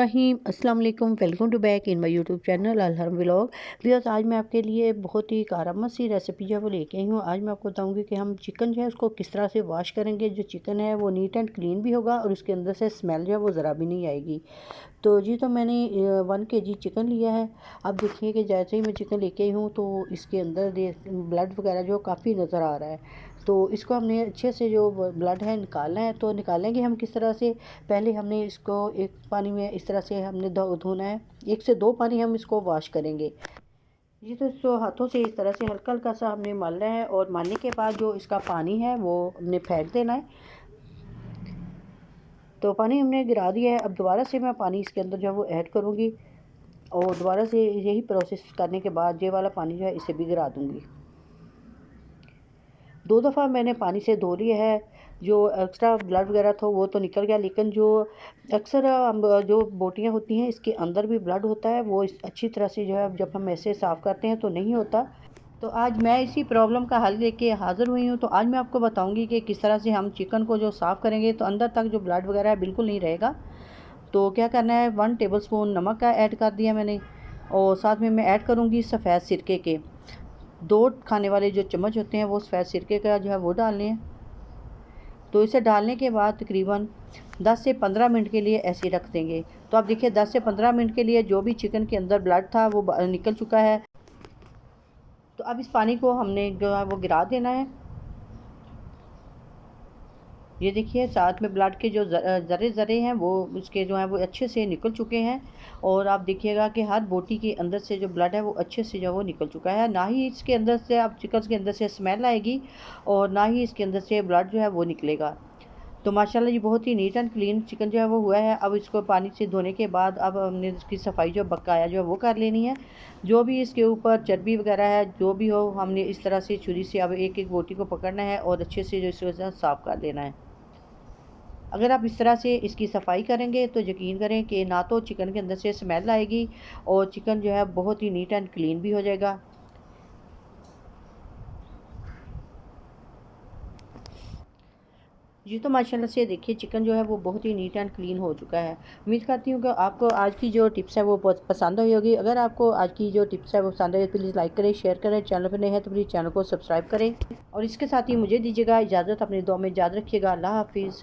बिस्मिल्लाहिर्रहमानिर्रहीम अस्सलाम वालेकुम। Welcome to back in my YouTube channel Alharam vlog. Viewers, आज मैं आपके लिए बहुत ही कारगर सी रेसिपी जो है वो लेके आई हूँ। आज मैं आपको बताऊंगी कि हम चिकन जो है उसको किस तरह से वॉश करेंगे। जो चिकन है वो नीट एंड क्लीन भी होगा और उसके अंदर से स्मेल जो है वो ज़रा भी नहीं आएगी। तो जी, तो मैंने 1 kg चिकन लिया है। अब देखिए कि जैसे ही मैं चिकन लेके आई हूँ तो इसके अंदर ब्लड वगैरह जो काफ़ी नज़र आ रहा है। तो इसको हमने अच्छे से जो ब्लड है निकालना है। तो निकालेंगे हम किस तरह से, पहले हमने इसको एक पानी में इस तरह से हमने धोना है। 1 से 2 पानी हम इसको वॉश करेंगे जी। तो इसको हाथों से इस तरह से हल्का हल्का सा हमने मलना है और मलने के बाद जो इसका पानी है वो हमने फेंक देना है। तो पानी हमने गिरा दिया है। अब दोबारा से मैं पानी इसके अंदर जो है वो ऐड करूँगी और दोबारा से यही प्रोसेस करने के बाद ये वाला पानी जो है इसे भी गिरा दूँगी। 2 दफ़ा मैंने पानी से धो लिया है। जो एक्स्ट्रा ब्लड वगैरह था वो तो निकल गया, लेकिन जो अक्सर जो बोटियाँ होती हैं इसके अंदर भी ब्लड होता है, वो अच्छी तरह से जो है जब हम ऐसे साफ़ करते हैं तो नहीं होता। तो आज मैं इसी प्रॉब्लम का हल लेके हाज़िर हुई हूँ। तो आज मैं आपको बताऊँगी कि किस तरह से हम चिकन को जो साफ़ करेंगे तो अंदर तक जो ब्लड वगैरह है बिल्कुल नहीं रहेगा। तो क्या करना है, 1 टेबलस्पून नमक का ऐड कर दिया मैंने और साथ में मैं ऐड करूँगी सफ़ेद सिरके के 2 खाने वाले जो चम्मच होते हैं वो सफ़ेद सिरके का जो है वो डालने हैं। तो इसे डालने के बाद तकरीबन 10 से 15 मिनट के लिए ऐसे ही रख देंगे। तो आप देखिए 10 से 15 मिनट के लिए जो भी चिकन के अंदर ब्लड था वो निकल चुका है। तो अब इस पानी को हमने जो है वो गिरा देना है। ये देखिए साथ में ब्लड के जो ज़रे ज़रे हैं वो उसके जो हैं वो अच्छे से निकल चुके हैं। और आप देखिएगा कि हर बोटी के अंदर से जो ब्लड है वो अच्छे से जो है वो निकल चुका है। ना ही इसके अंदर से आप चिकन के अंदर से स्मेल आएगी और ना ही इसके अंदर से ब्लड जो है वो निकलेगा। तो माशाल्लाह ये बहुत ही नीट एंड क्लीन चिकन जो है वो हुआ है। अब इसको पानी से धोने के बाद अब हमने इसकी सफाई जो बकाया जो है वो कर लेनी है। जो भी इसके ऊपर चर्बी वगैरह है जो भी हो, हमने इस तरह से छुरी से अब एक एक बोटी को पकड़ना है और अच्छे से जो इसको साफ़ कर लेना है। अगर आप इस तरह से इसकी सफाई करेंगे तो यकीन करें कि ना तो चिकन के अंदर से स्मेल आएगी और चिकन जो है बहुत ही नीट एंड क्लीन भी हो जाएगा। जी, तो माशाल्लाह से देखिए चिकन जो है वो बहुत ही नीट एंड क्लीन हो चुका है। उम्मीद करती हूँ कि आपको आज की जो टिप्स है वो बहुत पसंद आई होगी। अगर आपको आज की जो टिप्स है वो पसंद आई तो प्लीज़ लाइक करें, शेयर करें। चैनल पर नए हैं तो प्लीज़ चैनल को सब्सक्राइब करें और इसके साथ ही मुझे दीजिएगा इजाज़त। अपनी दुआ में याद रखिएगा। अल्लाह हाफिज़।